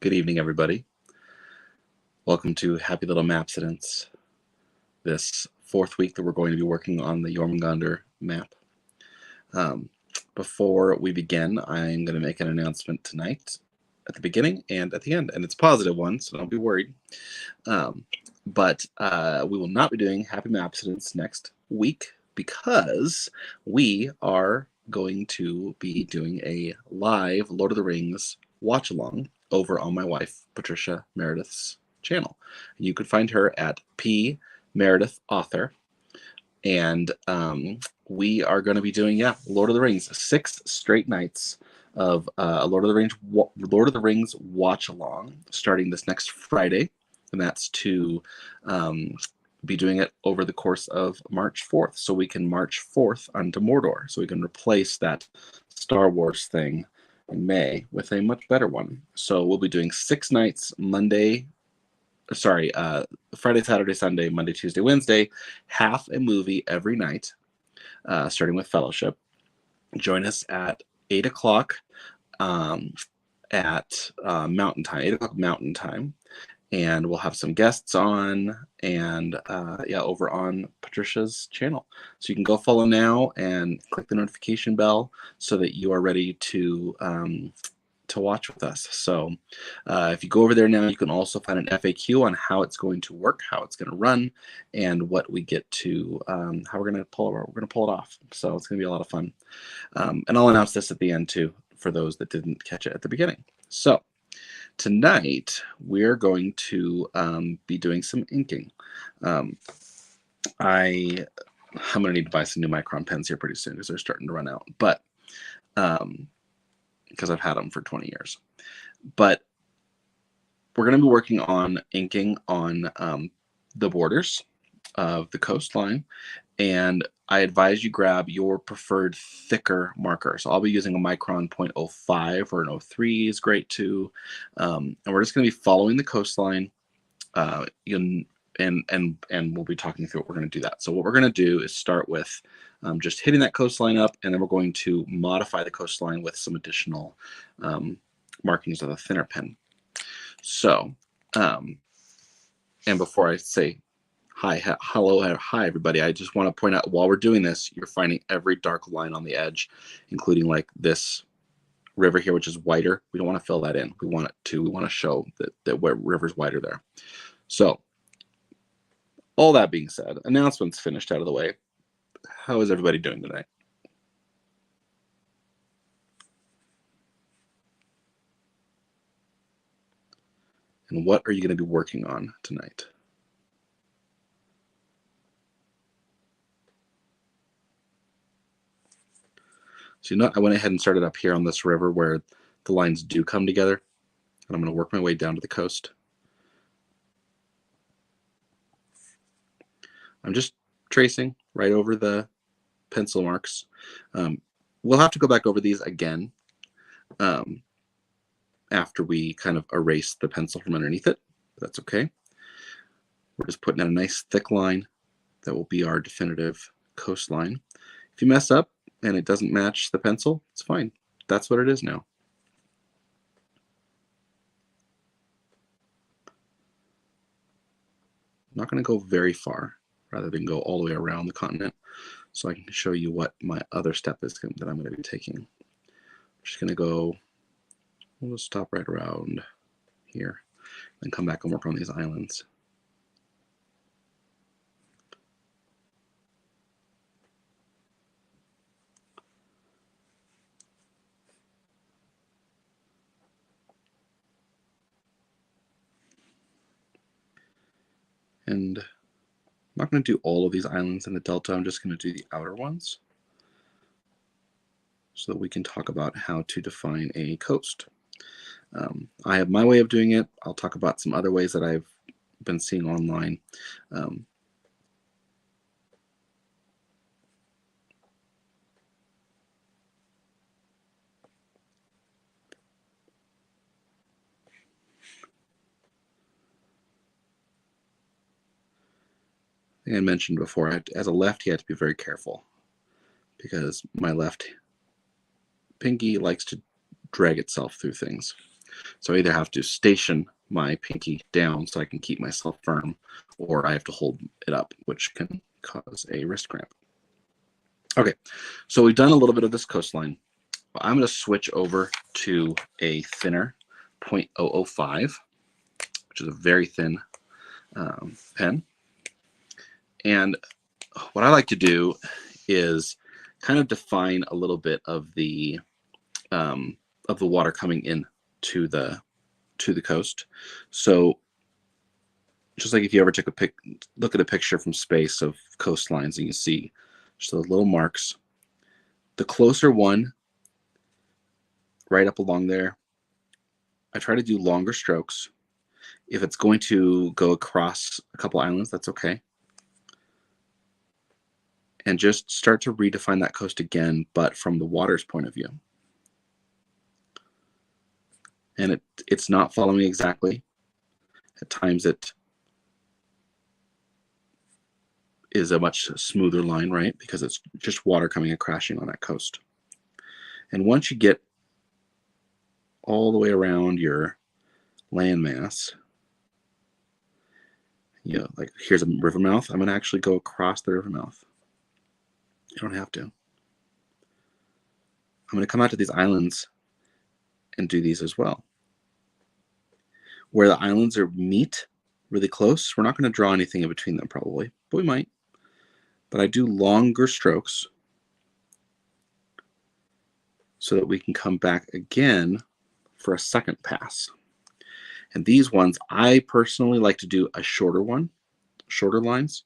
Good evening, everybody. Welcome to Happy Little Map-ccidents, this fourth week that we're going to be working on the Jormungandr map. Before we begin, I'm going to make an announcement tonight at the beginning and at the end, and it's a positive one, so don't be worried. But we will not be doing Happy Map-ccidents next week because we are going to be doing a live Lord of the Rings watch-along over on my wife, Patricia Meredith's channel. You could find her at P Meredith Author, and we are going to be doing Lord of the Rings, 6 straight nights of Lord of the Rings watch along, starting this next Friday, and that's to be doing it over the course of March 4th, so we can march forth onto Mordor, so we can replace that Star Wars thing in May with a much better one. So we'll be doing 6 nights, Friday, Saturday, Sunday, Monday, Tuesday, Wednesday, half a movie every night, starting with Fellowship. Join us at 8 o'clock at Mountain Time, 8 o'clock Mountain Time, and we'll have some guests on, and over on Patricia's channel. So you can go follow now and click the notification bell so that you are ready to watch with us. So if you go over there now, you can also find an FAQ on how it's going to work, how it's going to run, and what we get to, how we're going to pull it off. So it's going to be a lot of fun. And I'll announce this at the end too, for those that didn't catch it at the beginning. So tonight we're going to be doing some inking. I'm going to need to buy some new Micron pens here pretty soon because they're starting to run out. But because I've had them for 20 years. But we're going to be working on inking on the borders of the coastline, and I advise you grab your preferred thicker marker. So I'll be using a Micron 0.05 or an 03 is great too. And we're just going to be following the coastline, and we'll be talking through what we're going to do that. So what we're going to do is start with just hitting that coastline up, and then we're going to modify the coastline with some additional markings of a thinner pen. So, and before I say hi everybody, I just want to point out, while we're doing this, you're finding every dark line on the edge, including like this river here, which is whiter. We don't want to fill that in. We want to show that where river's wider there. So all that being said, announcements finished out of the way. How is everybody doing tonight? And what are you going to be working on tonight? So I went ahead and started up here on this river where the lines do come together, and I'm going to work my way down to the coast. I'm just tracing right over the pencil marks. We'll have to go back over these again after we kind of erase the pencil from underneath it. That's okay. We're just putting in a nice thick line that will be our definitive coastline. If you mess up and it doesn't match the pencil, it's fine. That's what it is now. I'm not going to go very far, rather than go all the way around the continent, so I can show you what my other step is that I'm going to be taking. I'm just going to go, we'll just stop right around here and come back and work on these islands. And I'm not going to do all of these islands in the delta. I'm just going to do the outer ones so that we can talk about how to define a coast. I have my way of doing it. I'll talk about some other ways that I've been seeing online. I think I mentioned before, as a lefty, I have to be very careful because my left pinky likes to drag itself through things. So I either have to station my pinky down so I can keep myself firm, or I have to hold it up, which can cause a wrist cramp. Okay, so we've done a little bit of this coastline. I'm going to switch over to a thinner 0.005, which is a very thin pen. And what I like to do is kind of define a little bit of the water coming in to the coast. So just like if you ever took look at a picture from space of coastlines, and you see just those little marks. The closer one, right up along there, I try to do longer strokes. If it's going to go across a couple islands, that's okay. And just start to redefine that coast again, but from the water's point of view. And it's not following exactly. At times it is a much smoother line, right? Because it's just water coming and crashing on that coast. And once you get all the way around your landmass, you know, like here's a river mouth, I'm going to actually go across the river mouth. You don't have to. I'm going to come out to these islands and do these as well. Where the islands meet really close, we're not going to draw anything in between them probably, but we might. But I do longer strokes so that we can come back again for a second pass. And these ones, I personally like to do a shorter one, shorter lines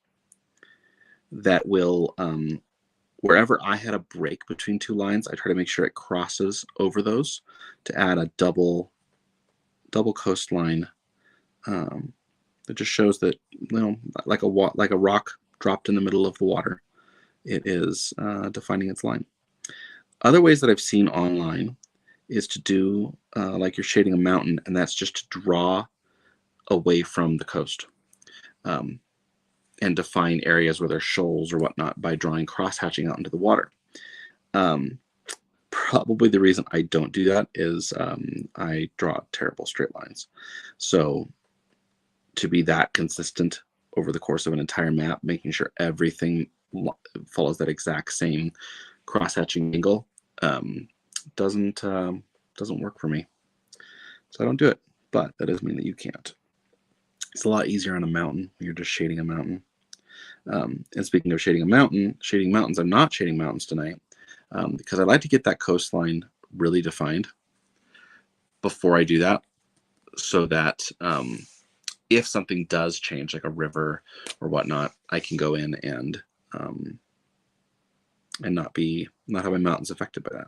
that will, wherever I had a break between two lines, I try to make sure it crosses over those to add a double coastline. That just shows that, you know, like a rock dropped in the middle of the water, it is defining its line. Other ways that I've seen online is to do like you're shading a mountain, and that's just to draw away from the coast and define areas where there's shoals or whatnot by drawing cross-hatching out into the water. Probably the reason I don't do that is I draw terrible straight lines. So to be that consistent over the course of an entire map, making sure everything follows that exact same cross-hatching angle doesn't work for me. So I don't do it, but that doesn't mean that you can't. It's a lot easier on a mountain when you're just shading a mountain. And speaking of shading mountains, I'm not shading mountains tonight because I like to get that coastline really defined before I do that, so that if something does change, like a river or whatnot, I can go in and not have my mountains affected by that.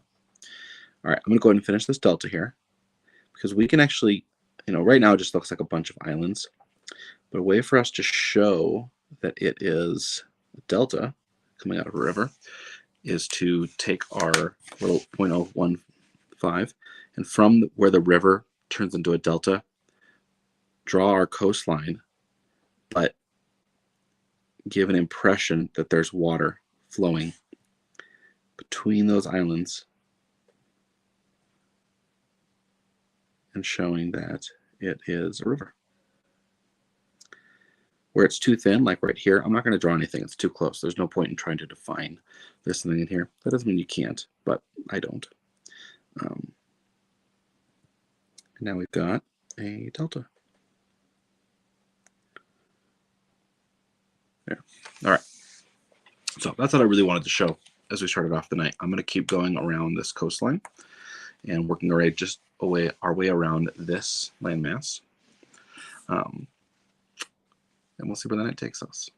All right, I'm going to go ahead and finish this delta here, because we can actually, you know, right now it just looks like a bunch of islands, but a way for us to show that it is a delta coming out of a river is to take our little 0.015 and from where the river turns into a delta, draw our coastline, but give an impression that there's water flowing between those islands and showing that it is a river. Where it's too thin, like right here, I'm not going to draw anything. It's too close. There's no point in trying to define this thing in here. That doesn't mean you can't, but I don't. Now we've got a delta. There. All right. So that's what I really wanted to show as we started off the night. I'm going to keep going around this coastline and working our way around this landmass. And we'll see where the night takes us.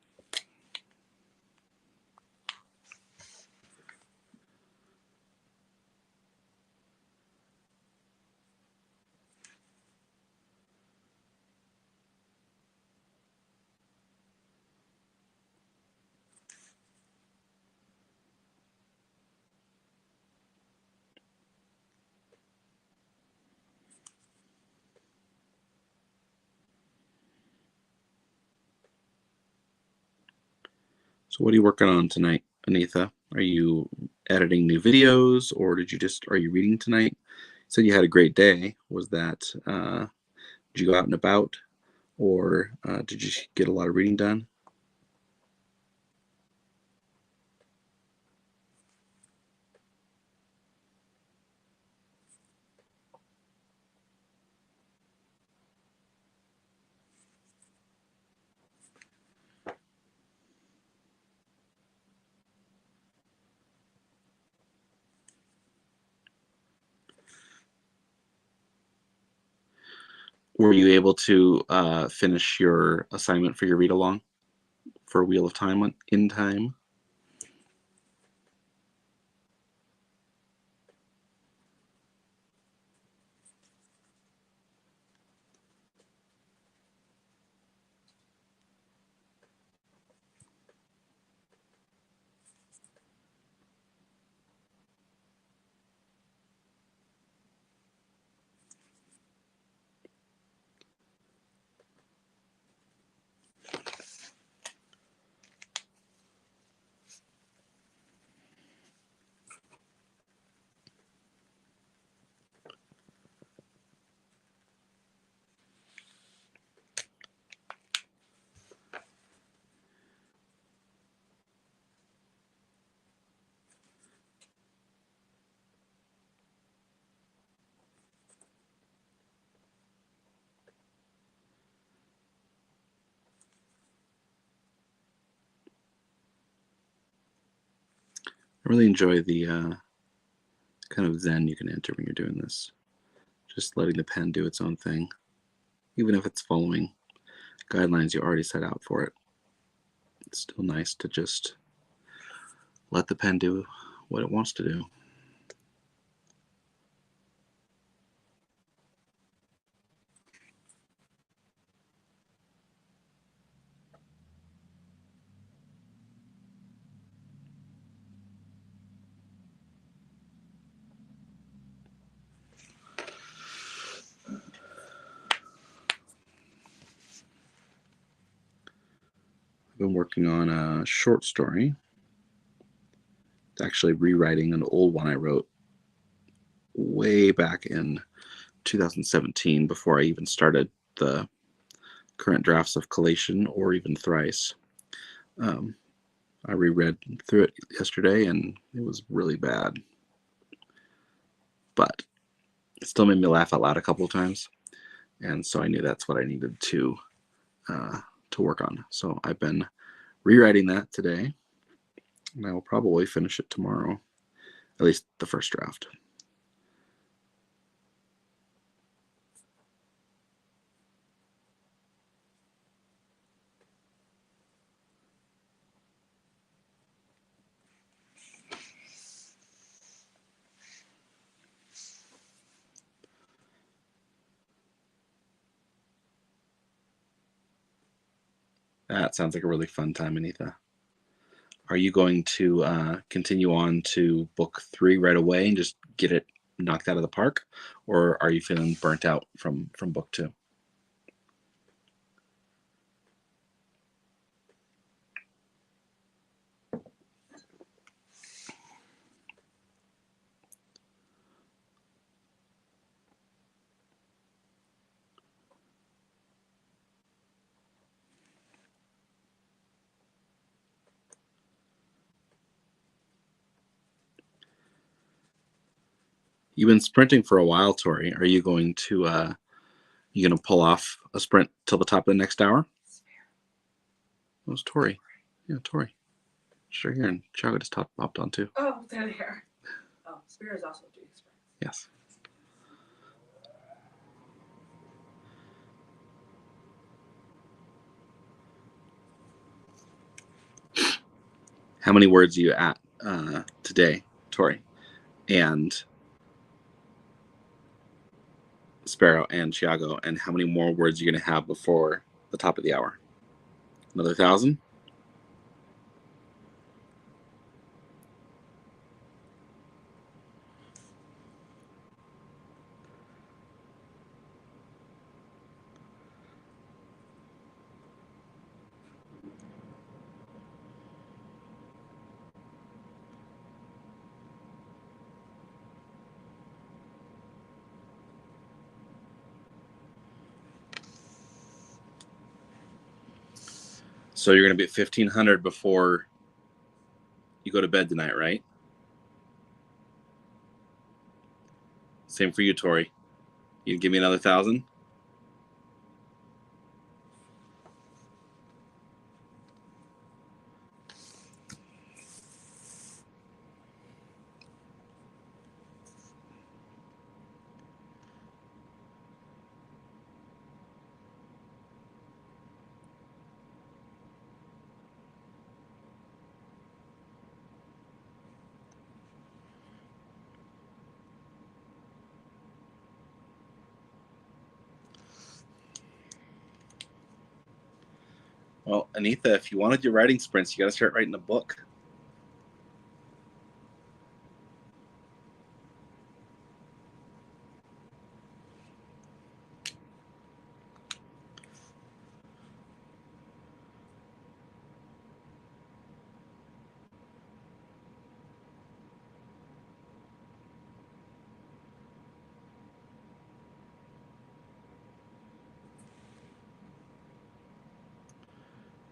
So what are you working on tonight, Anitha? Are you editing new videos, or are you reading tonight? said you had a great day. Was that, did you go out and about, or did you get a lot of reading done? Were you able to finish your assignment for your read along for Wheel of Time in time? I really enjoy the kind of zen you can enter when you're doing this. Just letting the pen do its own thing, even if it's following guidelines you already set out for it. It's still nice to just let the pen do what it wants to do. I've been working on a short story. It's actually rewriting an old one I wrote way back in 2017 before I even started the current drafts of Collation or even Thrice. I reread through it yesterday and it was really bad. But it still made me laugh out loud a couple of times. And so I knew that's what I needed to work on. So I've been rewriting that today, and I will probably finish it tomorrow, at least the first draft. That sounds like a really fun time, Anita. Are you going to continue on to book 3 right away and just get it knocked out of the park, or are you feeling burnt out from book 2? You've been sprinting for a while, Tori. Are you going to pull off a sprint till the top of the next hour? It was Tori. Yeah, Tori. Sure, here, and Chaga just popped on too. Oh, they're there. Oh, Spear is also doing sprints. Yes. How many words are you at today, Tori? And Sparrow and Chiago, and how many more words are you going to have before the top of the hour? Another 1,000? So you're going to be at 1,500 before you go to bed tonight, right? Same for you, Tori. You give me another 1,000? Well, Anitha, if you wanted your writing sprints, you got to start writing a book.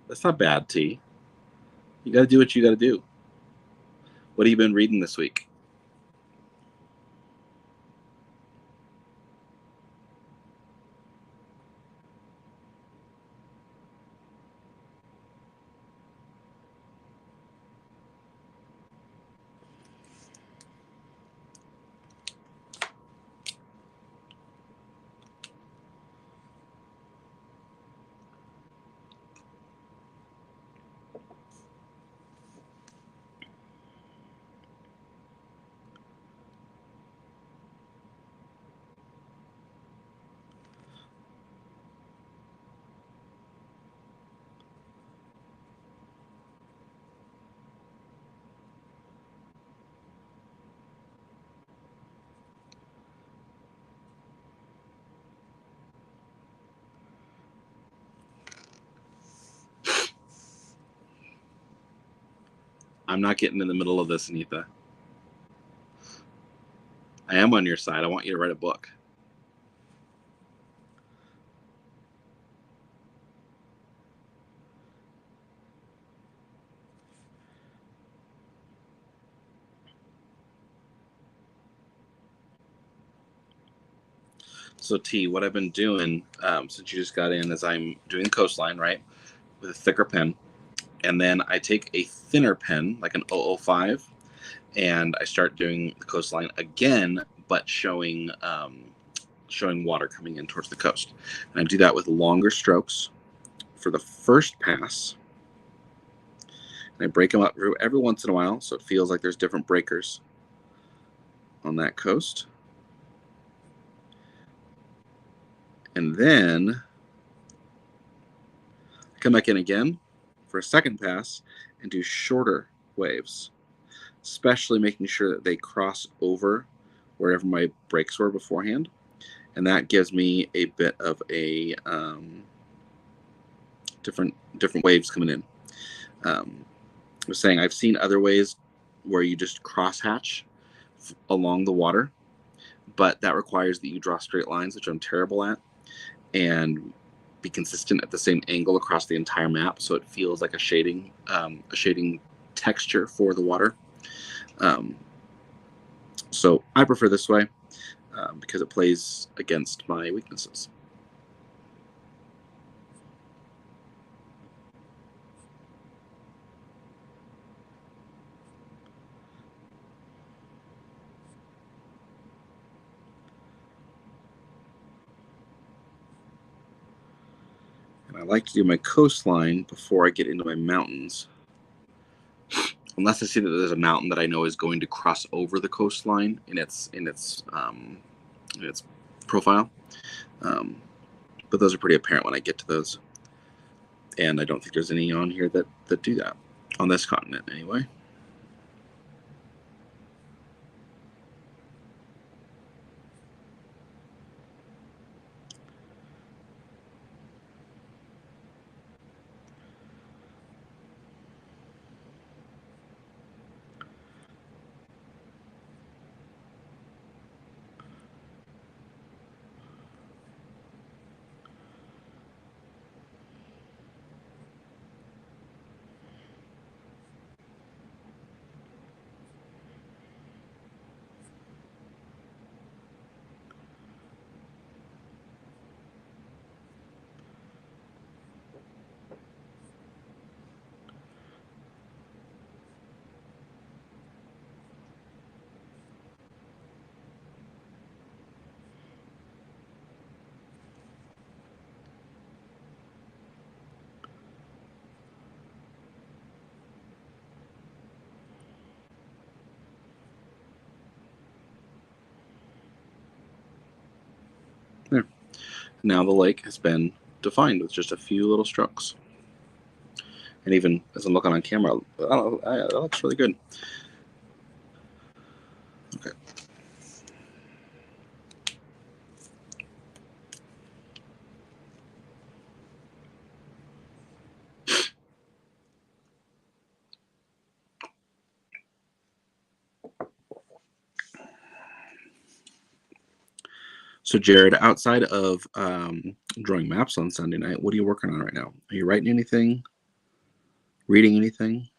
That's not bad, T. You got to do what you got to do. What have you been reading this week? I'm not getting in the middle of this, Anitha. I am on your side. I want you to write a book. So, T, what I've been doing since you just got in is I'm doing coastline, right, with a thicker pen. And then I take a thinner pen, like an 005, and I start doing the coastline again, but showing water coming in towards the coast. And I do that with longer strokes for the first pass. And I break them up every once in a while, so it feels like there's different breakers on that coast. And then I come back in again for a second pass and do shorter waves, especially making sure that they cross over wherever my breaks were beforehand. And that gives me a bit of a different waves coming in. I was saying I've seen other ways where you just crosshatch along the water, but that requires that you draw straight lines, which I'm terrible at, and be consistent at the same angle across the entire map, so it feels like a shading texture for the water. So I prefer this way because it plays against my weaknesses. And I like to do my coastline before I get into my mountains. Unless I see that there's a mountain that I know is going to cross over the coastline in its profile. But those are pretty apparent when I get to those. And I don't think there's any on here that do that. On this continent, anyway. Now the lake has been defined with just a few little strokes. And even as I'm looking on camera, that looks really good. Okay. So Jared, outside of drawing maps on Sunday night, what are you working on right now? Are you writing anything? Reading anything?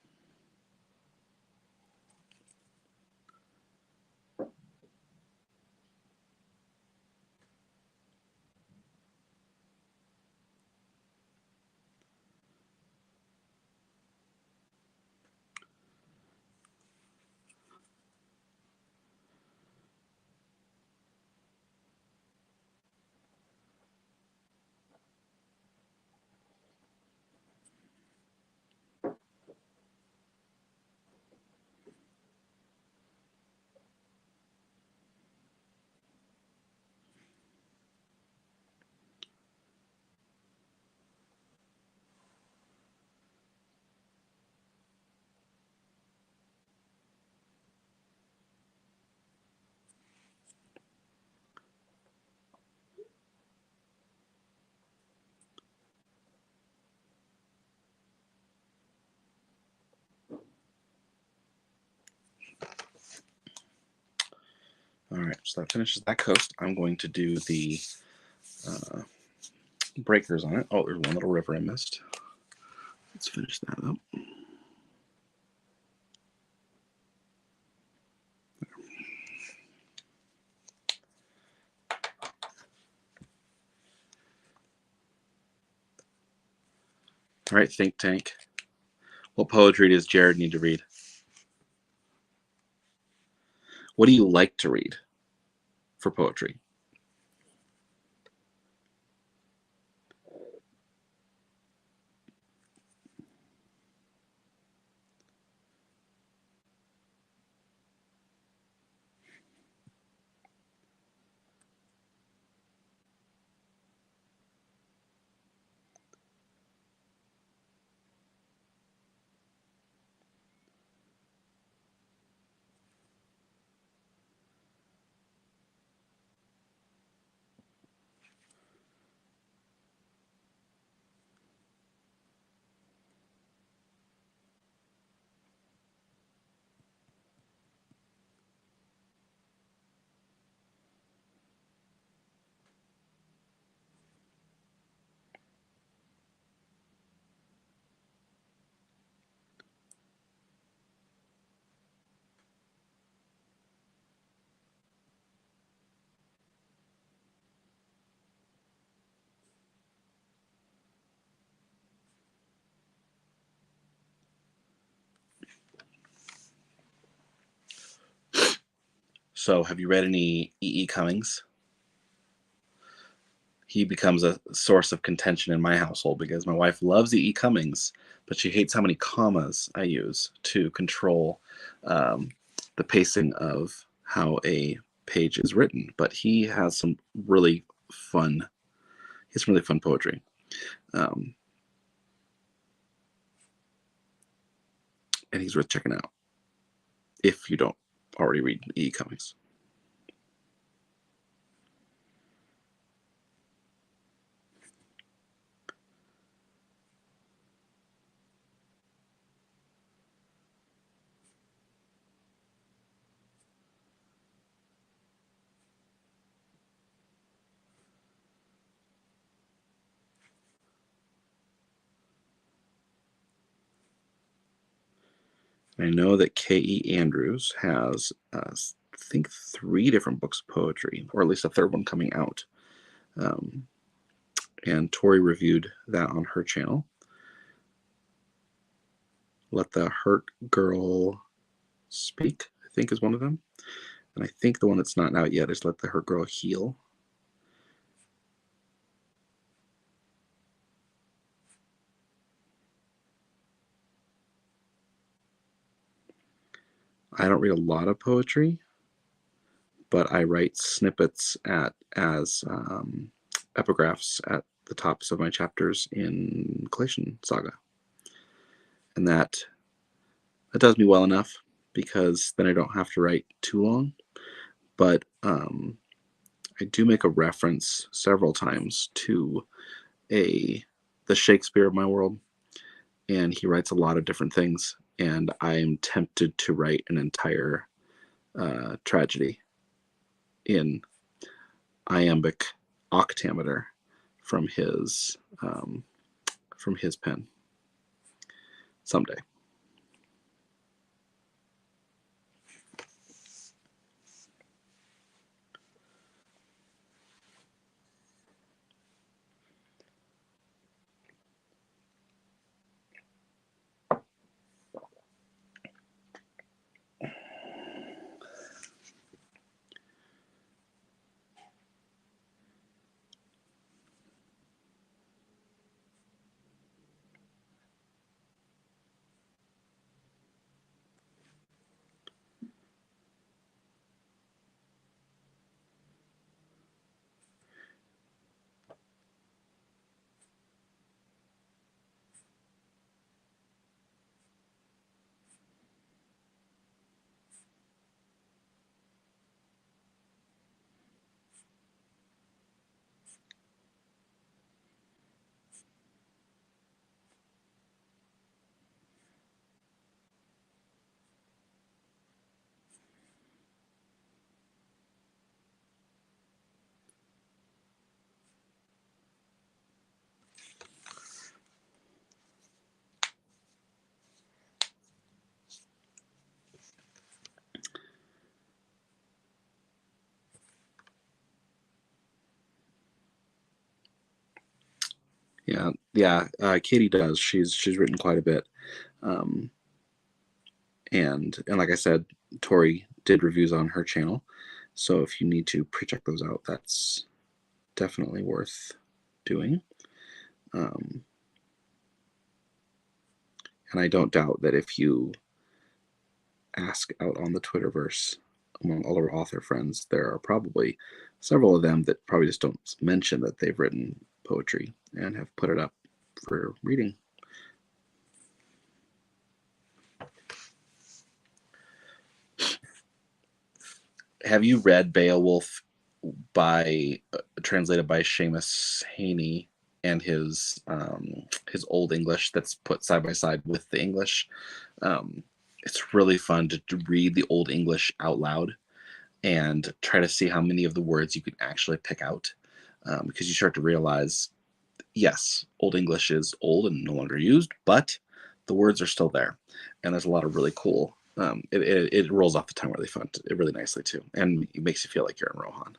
All right, so that finishes that coast. I'm going to do the breakers on it. Oh, there's one little river I missed. Let's finish that up. All right, think tank. What poetry does Jared need to read? What do you like to read for poetry? So, have you read any E.E. Cummings? He becomes a source of contention in my household because my wife loves E.E. Cummings, but she hates how many commas I use to control the pacing of how a page is written. But he has some really fun, poetry. And he's worth checking out if you don't already read E.E. Cummings. I know that K.E. Andrews has, I think, 3 different books of poetry, or at least a third one coming out. And Tori reviewed that on her channel. Let the Hurt Girl Speak, I think, is one of them. And I think the one that's not out yet is Let the Hurt Girl Heal. I don't read a lot of poetry, but I write snippets as epigraphs at the tops of my chapters in Collation Saga. And that does me well enough, because then I don't have to write too long. But I do make a reference several times to the Shakespeare of my world, and he writes a lot of different things, and I'm tempted to write an entire tragedy in iambic octameter from his pen someday. Yeah. Katie does. She's written quite a bit, and like I said, Tori did reviews on her channel. So if you need to pre-check those out, that's definitely worth doing. And I don't doubt that if you ask out on the Twitterverse among all our author friends, there are probably several of them that probably just don't mention that they've written poetry and have put it up for reading. Have you read Beowulf translated by Seamus Heaney, and his Old English that's put side by side with the English? It's really fun to read the Old English out loud and try to see how many of the words you can actually pick out, because you start to realize, yes, Old English is old and no longer used, but the words are still there, and there's a lot of really cool. It rolls off the tongue really fun, really nicely too, and it makes you feel like you're in Rohan.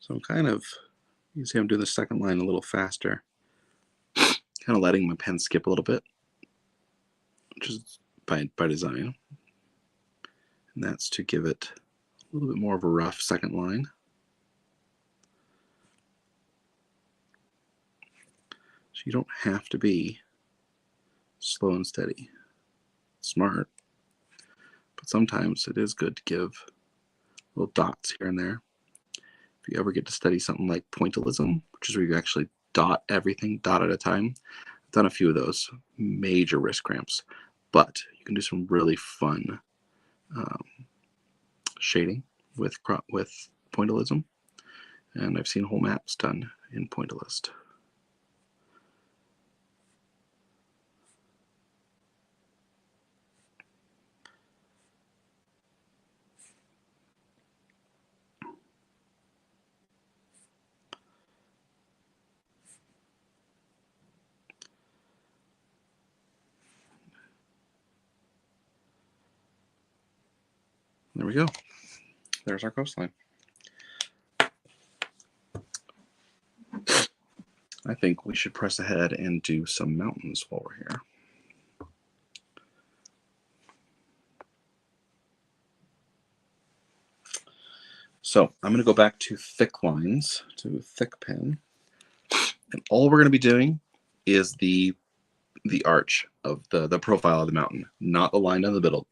So I'm kind of, you see I'm doing the second line a little faster, kind of letting my pen skip a little bit, which is by design. And that's to give it a little bit more of a rough second line. So you don't have to be slow and steady. Smart. But sometimes it is good to give little dots here and there. If you ever get to study something like pointillism, which is where you actually dot everything, dot at a time, I've done a few of those, major wrist cramps. But you can do some really fun shading with pointillism. And I've seen whole maps done in pointillist. There we go. There's our coastline. I think we should press ahead and do some mountains while we're here. So I'm going to go back to thick lines, to thick pen. And all we're going to be doing is the arch of the profile of the mountain, not the line down the middle,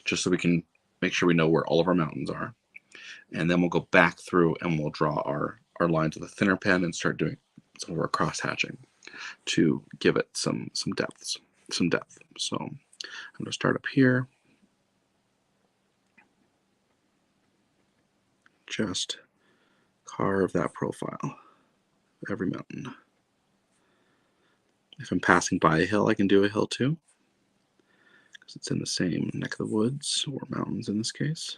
just so we can make sure we know where all of our mountains are. And then we'll go back through and we'll draw our lines with a thinner pen and start doing some of our cross hatching to give it some depth. So I'm going to start up here. Just carve that profile of every mountain. If I'm passing by a hill, I can do a hill too, because it's in the same neck of the woods, or mountains in this case.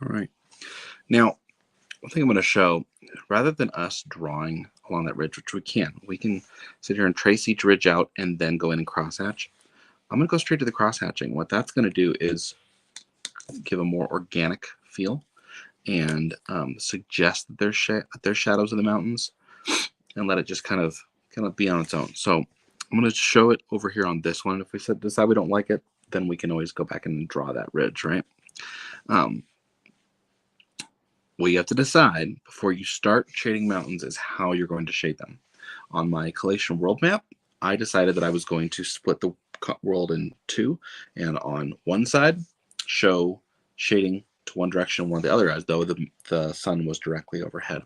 All right. Now, one thing I'm going to show, rather than us drawing along that ridge, which we can sit here and trace each ridge out and then go in and crosshatch. I'm going to go straight to the crosshatching. What that's going to do is give a more organic feel and suggest that there's shadows of the mountains, and let it just kind of be on its own. So I'm going to show it over here on this one. If we decide we don't like it, then we can always go back and draw that ridge, right? What you have to decide before you start shading mountains is how you're going to shade them. On my collation world map, I decided that I was going to split the world in two, and on one side show shading to one direction, one the other, as though the sun was directly overhead.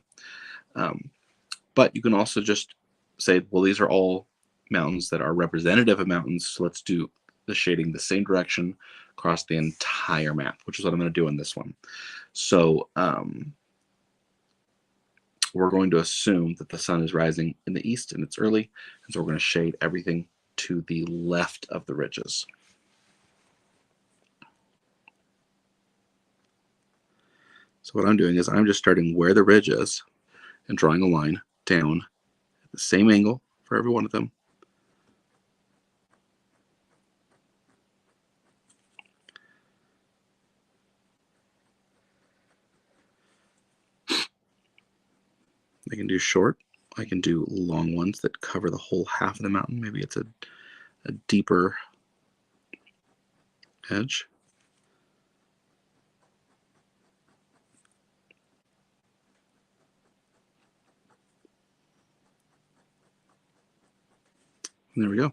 But you can also just say, well, these are all mountains that are representative of mountains, so let's do the shading the same direction across the entire map, which is what I'm going to do in this one. So we're going to assume that the sun is rising in the east and it's early, and so we're going to shade everything to the left of the ridges. So what I'm doing is I'm just starting where the ridge is and drawing a line down at the same angle for every one of them. I can do short, I can do long ones that cover the whole half of the mountain. Maybe it's a deeper edge. And there we go.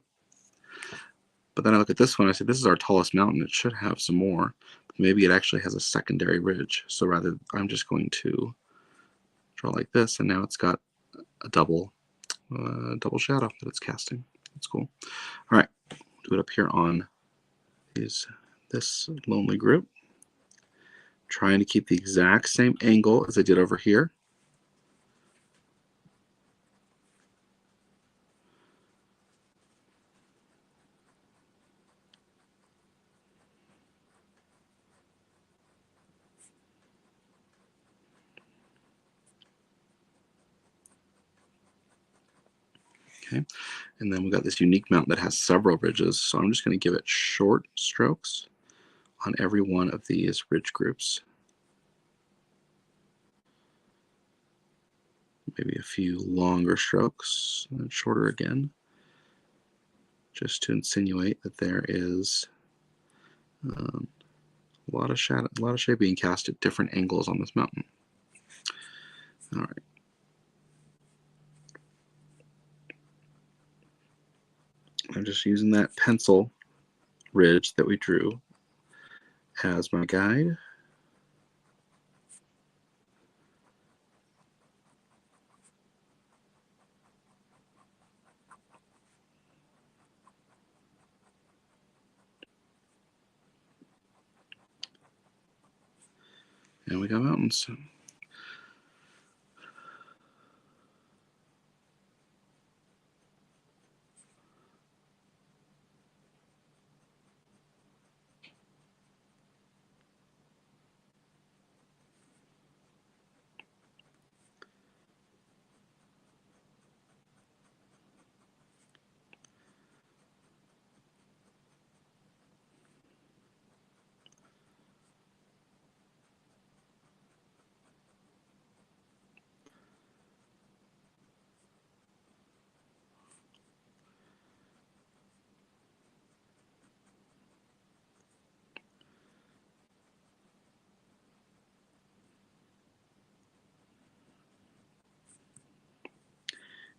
But then I look at this one, I say, this is our tallest mountain. It should have some more. Maybe it actually has a secondary ridge. So rather, I'm just going to draw like this, and now it's got a double shadow that it's casting. That's cool. All right, do it up here on this lonely group. Trying to keep the exact same angle as I did over here. Okay, and then we've got this unique mountain that has several ridges, so I'm just going to give it short strokes on every one of these ridge groups. Maybe a few longer strokes and then shorter again, just to insinuate that there is a lot of shade being cast at different angles on this mountain. All right. I'm just using that pencil ridge that we drew as my guide. And we got mountains.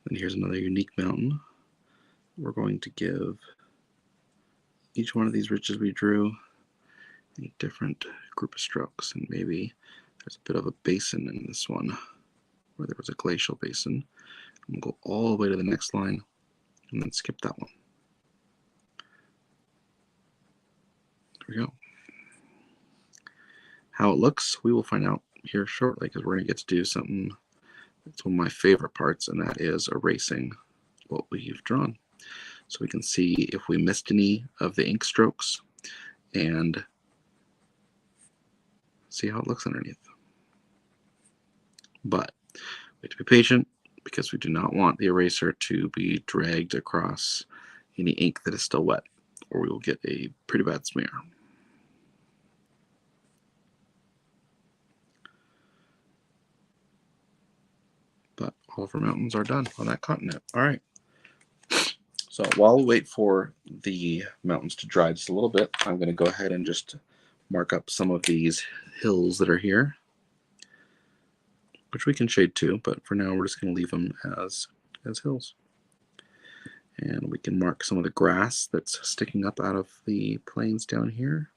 And here's another unique mountain. We're going to give each one of these ridges we drew a different group of strokes, and maybe there's a bit of a basin in this one where there was a glacial basin. I'm going to go all the way to the next line and then skip that one. There we go. How it looks, we will find out here shortly, because we're going to get to do something that's one of my favorite parts, and that is erasing what we've drawn. So we can see if we missed any of the ink strokes and see how it looks underneath. But we have to be patient, because we do not want the eraser to be dragged across any ink that is still wet, or we will get a pretty bad smear. But all of our mountains are done on that continent. All right. So while we wait for the mountains to dry just a little bit, I'm going to go ahead and just mark up some of these hills that are here, which we can shade too, but for now we're just going to leave them as hills. And we can mark some of the grass that's sticking up out of the plains down here.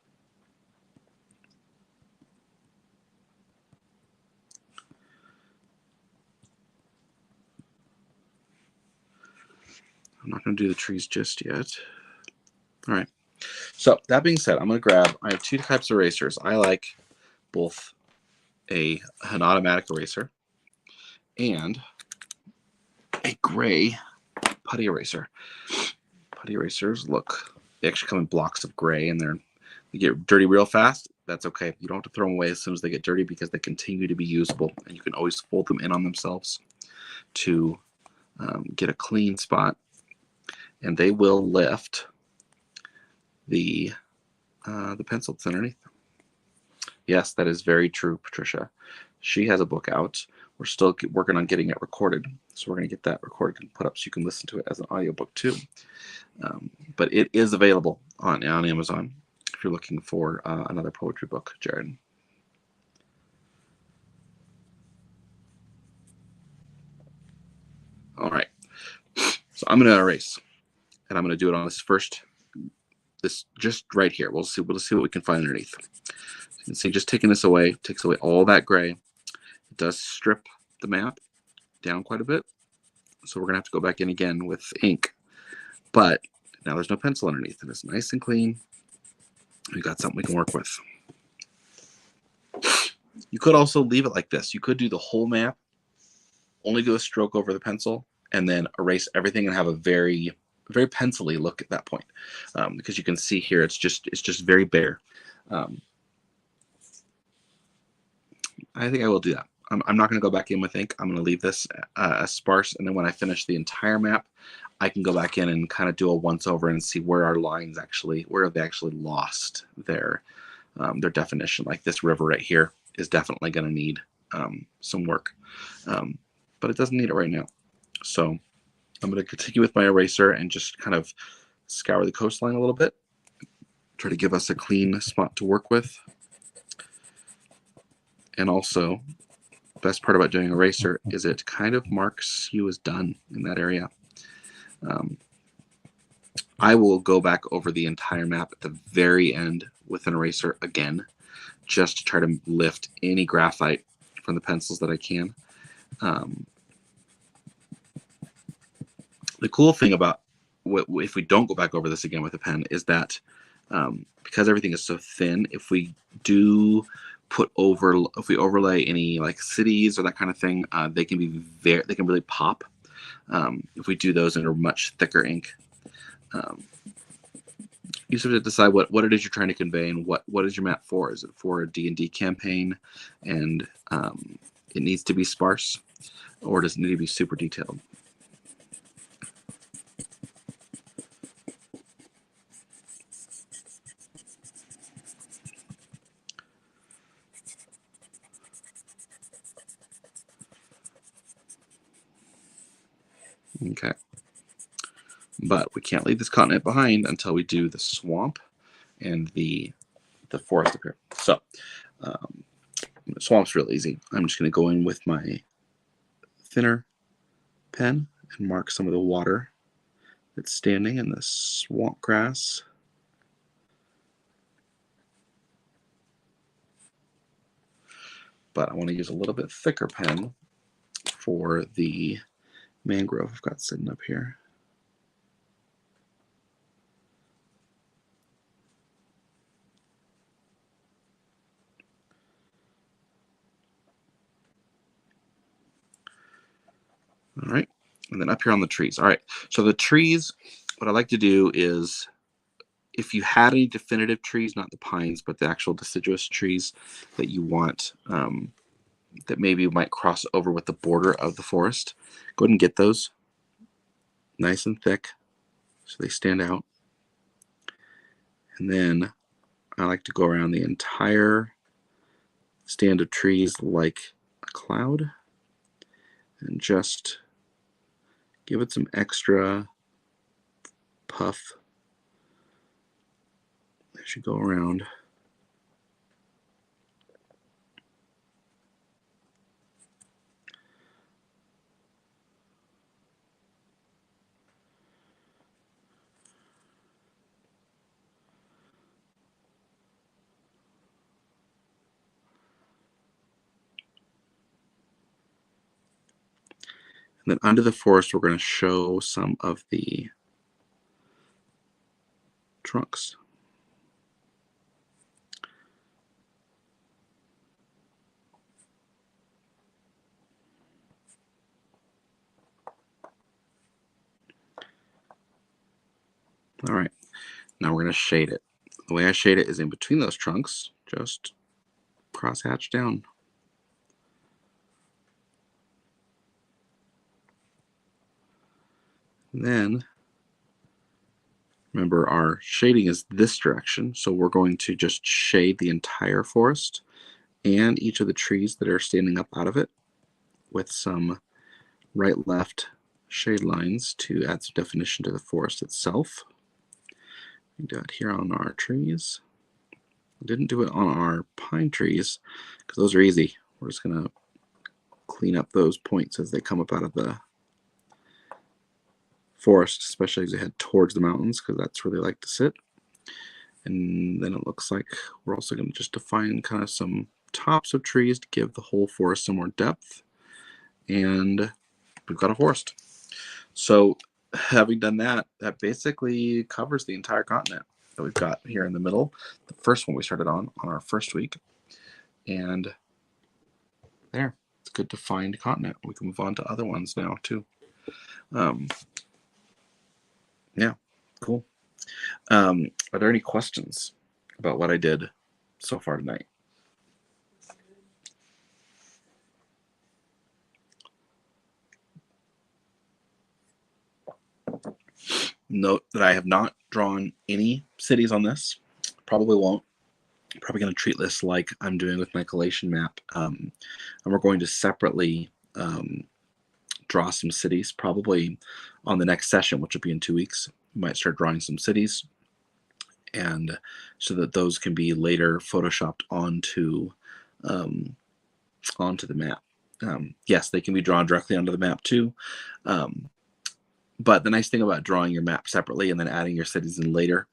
I'm not going to do the trees just yet. All right. So that being said, I'm going to grab, I have two types of erasers. I like both an automatic eraser and a gray putty eraser. Putty erasers they actually come in blocks of gray, and they get dirty real fast. That's okay. You don't have to throw them away as soon as they get dirty because they continue to be usable, and you can always fold them in on themselves to get a clean spot, and they will lift the pencil that's underneath them. Yes, that is very true, Patricia. She has a book out. We're still working on getting it recorded, so we're going to get that recorded and put up so you can listen to it as an audiobook too. But it is available on Amazon if you're looking for another poetry book, Jared. All right, so I'm going to erase, and I'm going to do it on this just right here. We'll see what we can find underneath. You can see just taking this away takes away all that gray. It does strip the map down quite a bit, so we're going to have to go back in again with ink. But now there's no pencil underneath, and it's nice and clean. We got something we can work with. You could also leave it like this. You could do the whole map, only do a stroke over the pencil, and then erase everything and have a very, very pencil-y look at that point. Because you can see here, it's just very bare. I think I will do that. I'm not going to go back in with ink. I'm going to leave this as sparse, and then when I finish the entire map, I can go back in and kind of do a once-over and see where our lines where they actually lost their definition. Like this river right here is definitely going to need some work, but it doesn't need it right now. So I'm going to continue with my eraser and just kind of scour the coastline a little bit, try to give us a clean spot to work with. And also, the best part about doing eraser is it kind of marks you as done in that area. I will go back over the entire map at the very end with an eraser again, just to try to lift any graphite from the pencils that I can. The cool thing about if we don't go back over this again with a pen is that because everything is so thin, if we overlay any like cities or that kind of thing, they can really pop if we do those in a much thicker ink. You just have to decide what it is you're trying to convey and what is your map for. Is it for a D&D campaign and it needs to be sparse, or does it need to be super detailed? Okay. But we can't leave this continent behind until we do the swamp and the forest up here. So swamp's real easy. I'm just going to go in with my thinner pen and mark some of the water that's standing in the swamp grass. But I want to use a little bit thicker pen for the mangrove I've got sitting up here. All right, and then up here on the trees. All right, so the trees, what I like to do is, if you had any definitive trees, not the pines, but the actual deciduous trees that you want, that maybe might cross over with the border of the forest, go ahead and get those nice and thick so they stand out. And then I like to go around the entire stand of trees like a cloud and just give it some extra puff as you go around. And then under the forest, we're going to show some of the trunks. All right, now we're going to shade it. The way I shade it is in between those trunks, just crosshatch down. And then, remember, our shading is this direction, so we're going to just shade the entire forest and each of the trees that are standing up out of it with some right-left shade lines to add some definition to the forest itself. We do it here on our trees. I didn't do it on our pine trees because those are easy. We're just going to clean up those points as they come up out of the forest, especially as they head towards the mountains, because that's where they like to sit. And then it looks like we're also going to just define kind of some tops of trees to give the whole forest some more depth. And we've got a forest. So having done that, that basically covers the entire continent that we've got here in the middle. The first one we started on our first week. And there, it's a good defined continent. We can move on to other ones now too. Yeah, cool. Are there any questions about what I did so far tonight? Note that I have not drawn any cities on this. Probably won't. Probably going to treat this like I'm doing with my collation map. And we're going to separately draw some cities, probably on the next session, which will be in 2 weeks. We might start drawing some cities, and so that those can be later photoshopped onto the map. Yes, they can be drawn directly onto the map too. But the nice thing about drawing your map separately and then adding your cities in later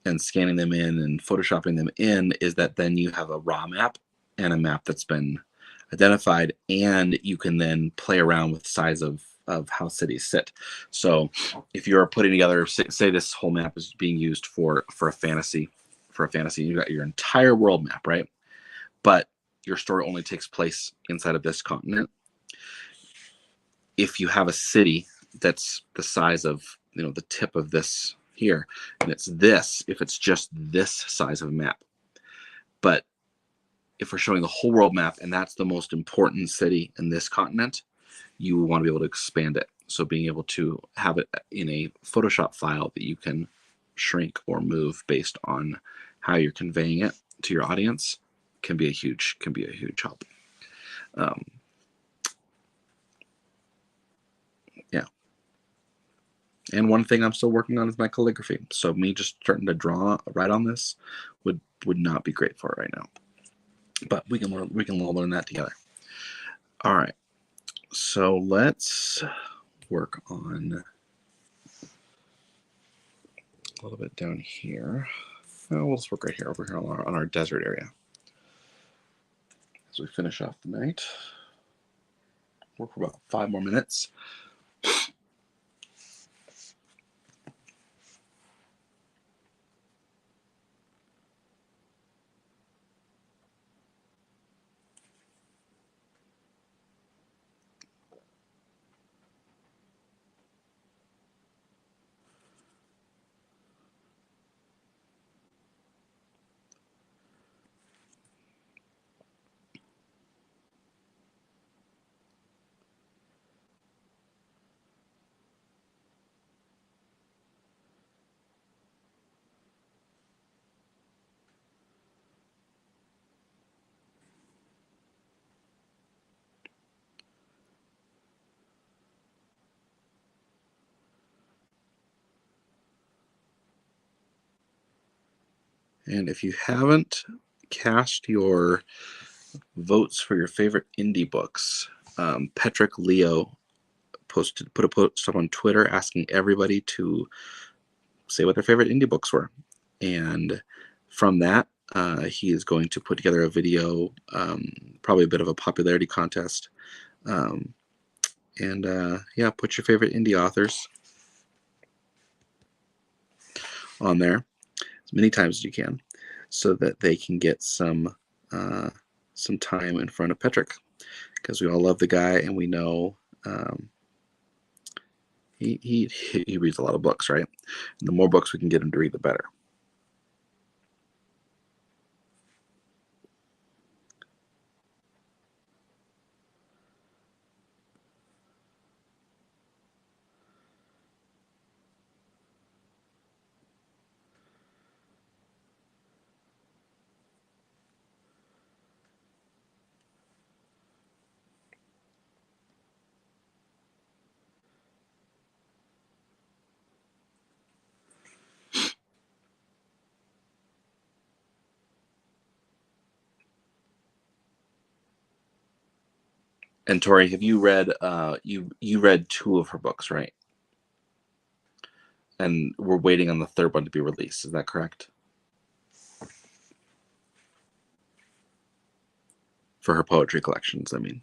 and scanning them in and photoshopping them in is that then you have a raw map and a map that's been identified, and you can then play around with the size of how cities sit. So if you're putting together, say this whole map is being used for a fantasy, you've got your entire world map, right? But your story only takes place inside of this continent. If you have a city that's the size of, the tip of this here, and it's this, if it's just this size of a map. But if we're showing the whole world map and that's the most important city in this continent, you want to be able to expand it. So being able to have it in a Photoshop file that you can shrink or move based on how you're conveying it to your audience can be a huge help. Yeah. And one thing I'm still working on is my calligraphy. So me just starting to write on this would not be great for it right now. But we can learn that together. All right. So let's work on a little bit down here. Oh, we'll just work right here, over here on our desert area. As we finish off the night. Work for about 5 more minutes. And if you haven't cast your votes for your favorite indie books, Patrick Leo put a post up on Twitter asking everybody to say what their favorite indie books were. And from that, he is going to put together a video, probably a bit of a popularity contest, And yeah, put your favorite indie authors on there as many times as you can, so that they can get some time in front of Petrick, because we all love the guy and we know he reads a lot of books, right? And the more books we can get him to read, the better. And Tori, have you read you read 2 of her books, right? And we're waiting on the 3rd one to be released. Is that correct? For her poetry collections, I mean.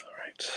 All right.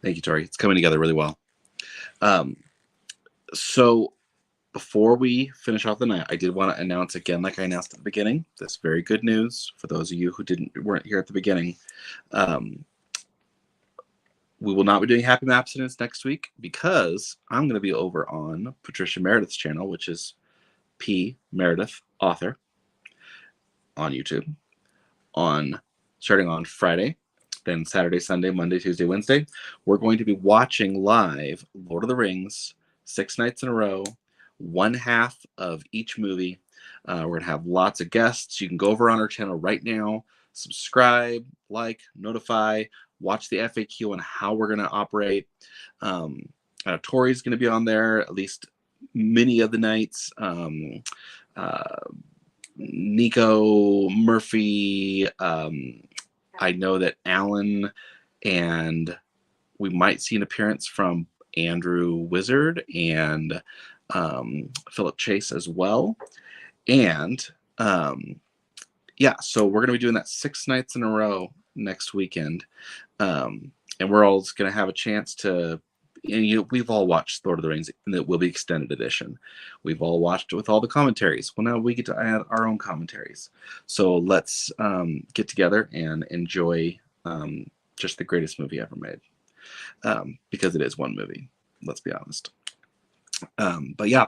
Thank you, Tori. It's coming together really well. So before we finish off the night, I did want to announce again, like I announced at the beginning, this very good news for those of you who weren't here at the beginning. We will not be doing Happy Map-ccidents next week because I'm going to be over on Patricia Meredith's channel, which is P Meredith Author on YouTube, starting on Friday, then Saturday, Sunday, Monday, Tuesday, Wednesday. We're going to be watching live Lord of the Rings 6 nights in a row, one half of each movie. We're going to have lots of guests. You can go over on our channel right now, subscribe, like, notify, watch the FAQ on how we're going to operate. Tori's going to be on there at least many of the nights. Nico, Murphy, I know that Alan, and we might see an appearance from Andrew Wizard and Philip Chase as well. And Yeah, so we're going to be doing that 6 nights in a row next weekend. And we're all going to have a chance to, we've all watched Lord of the Rings, and it will be extended edition. We've all watched it with all the commentaries. Well, now we get to add our own commentaries. So let's get together and enjoy just the greatest movie ever made, because it is one movie. Let's be honest. But yeah,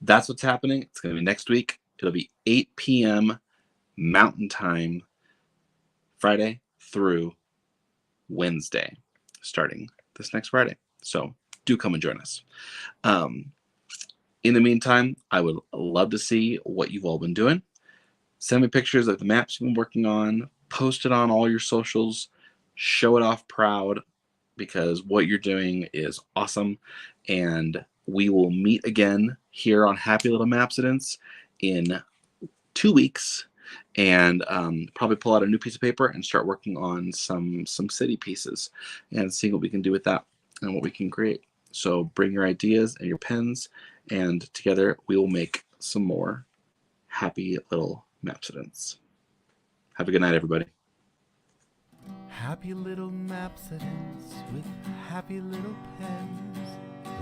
that's what's happening. It's going to be next week. It'll be 8 p.m. Mountain Time, Friday through Wednesday, starting this next Friday. So do come and join us. In the meantime, I would love to see what you've all been doing. Send me pictures of the maps you've been working on. Post it on all your socials. Show it off proud, because what you're doing is awesome. And we will meet again here on Happy Little Map-ccidents in 2 weeks, and probably pull out a new piece of paper and start working on some city pieces and seeing what we can do with that and what we can create. So bring your ideas and your pens, and together we will make some more happy little Map-ccidents. Have a good night, everybody. Happy little Map-ccidents with happy little pens.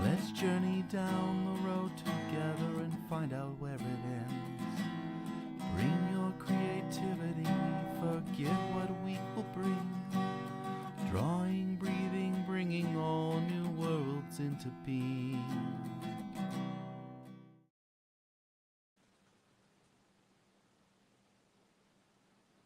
Let's journey down the road together and find out where it ends. Bring your creativity, forget what we will bring. Drawing, breathing, bringing all new worlds into being.